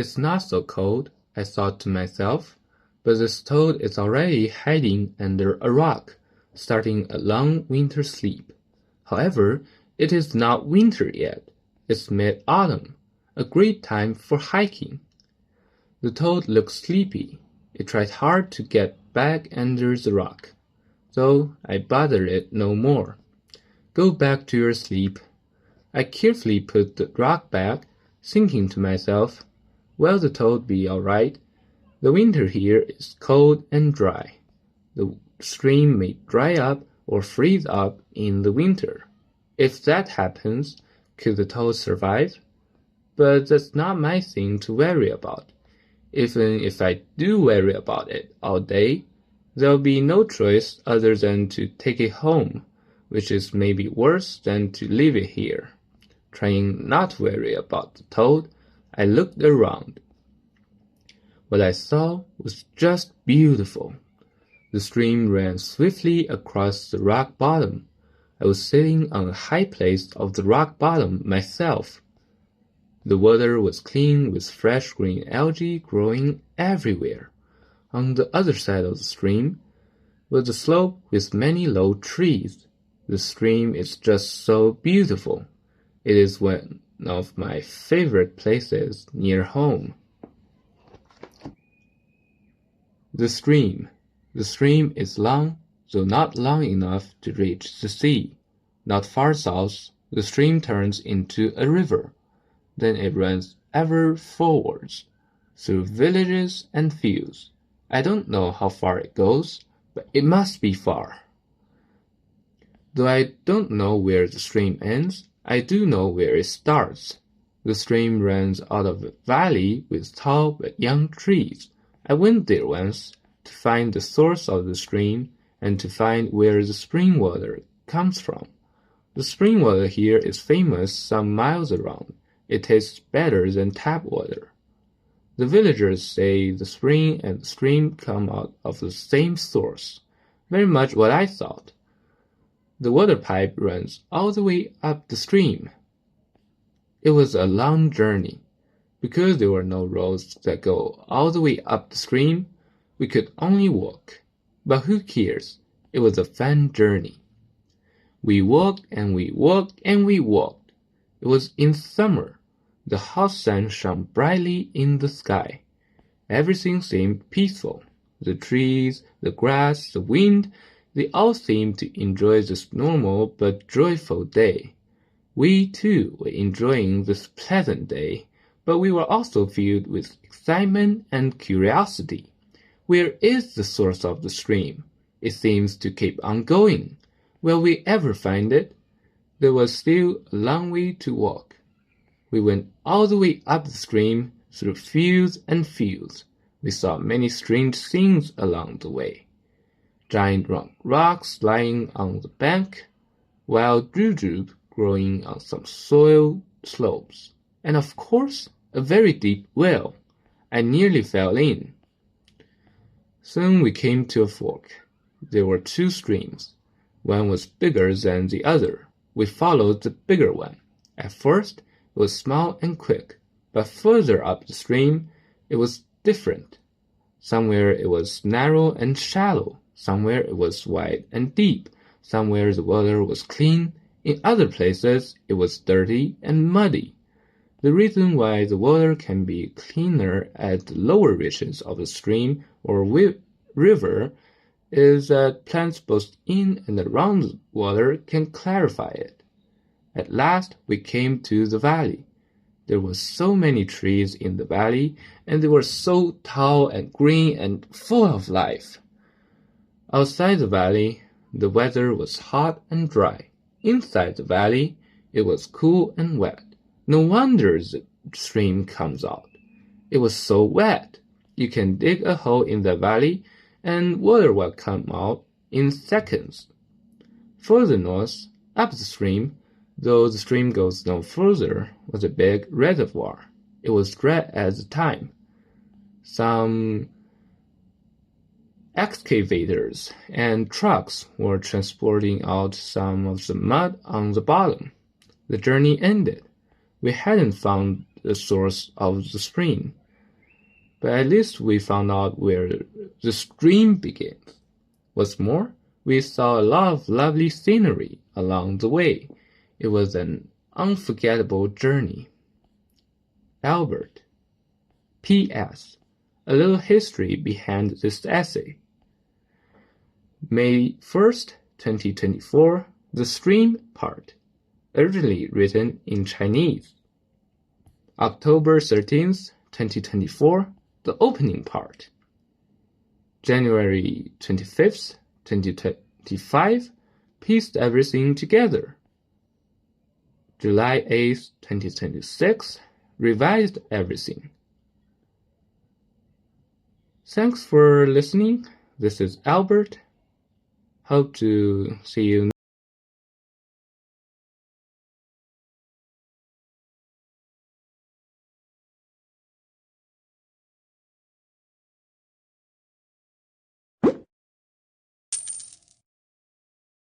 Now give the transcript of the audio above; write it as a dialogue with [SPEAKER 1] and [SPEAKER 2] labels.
[SPEAKER 1] It's not so cold, I thought to myself, but this toad is already hiding under a rock, starting a long winter sleep. However, it is not winter yet. It's mid-autumn, a great time for hiking. The toad looked sleepy. It tried hard to get back under the rock, so I bothered it no more. Go back to your sleep. I carefully put the rock back, thinking to myself, will the toad be all right? The winter here is cold and dry. The stream may dry up or freeze up in the winter. If that happens, could the toad survive? But that's not my thing to worry about. Even if I do worry about it all day, there'll be no choice other than to take it home, which is maybe worse than to leave it here. Trying not to worry about the toad, I looked around. What I saw was just beautiful. The stream ran swiftly across the rock bottom. I was sitting on a high place of the rock bottom myself. The water was clean with fresh green algae growing everywhere. On the other side of the stream was a slope with many low trees. The stream is just so beautiful. It is one of my favorite places near home. The stream. The stream is long, though not long enough to reach the sea. Not far south, the stream turns into a river. Then it runs ever forwards, through villages and fields. I don't know how far it goes, but it must be far. Though I don't know where the stream ends, I do know where it starts. The stream runs out of a valley with tall but young trees. I went there once to find the source of the stream and to find where the spring water comes from. The spring water here is famous some miles around. It tastes better than tap water. The villagers say the spring and the stream come out of the same source. Very much what I thought. The water pipe runs all the way up the stream. It was a long journey. Because there were no roads that go all the way up the stream, we could only walk. But who cares? It was a fun journey. We walked and we walked and we walked. It was in summer. The hot sun shone brightly in the sky. Everything seemed peaceful. The trees, the grass, the wind, they all seemed to enjoy this normal but joyful day. We, too, were enjoying this pleasant day, but we were also filled with excitement and curiosity. Where is the source of the stream? It seems to keep on going. Will we ever find it? There was still a long way to walk. We went all the way up the stream, through fields and fields. We saw many strange things along the way. Giant round rocks lying on the bank, wild jujube growing on some soil slopes, and of course, a very deep well. I nearly fell in. Soon we came to a fork. There were two streams. One was bigger than the other. We followed the bigger one. At first, it was small and quick, but further up the stream, it was different. Somewhere it was narrow and shallow. Somewhere it was wide and deep. Somewhere the water was clean. In other places, it was dirty and muddy. The reason why the water can be cleaner at the lower reaches of a stream or river is that plants both in and around the water can clarify it. At last, we came to the valley. There were so many trees in the valley, and they were so tall and green and full of life. Outside the valley, the weather was hot and dry. Inside the valley, it was cool and wet. No wonder the stream comes out. It was so wet. You can dig a hole in the valley, and water will come out in seconds. Further north, up the stream, though the stream goes no further, was a big reservoir. It was dry at the time. Some excavators and trucks were transporting out some of the mud on the bottom. The journey ended. We hadn't found the source of the spring, but at least we found out where the stream begins. What's more, we saw a lot of lovely scenery along the way. It was an unforgettable journey. Albert. P.S. A little history behind this essay. May 1st, 2024, the stream part, originally written in Chinese. October 13th, 2024, the opening part. January 25th, 2025, pieced everything together. July 8th, 2026, revised everything. Thanks for listening. This is Albert. Hope to see you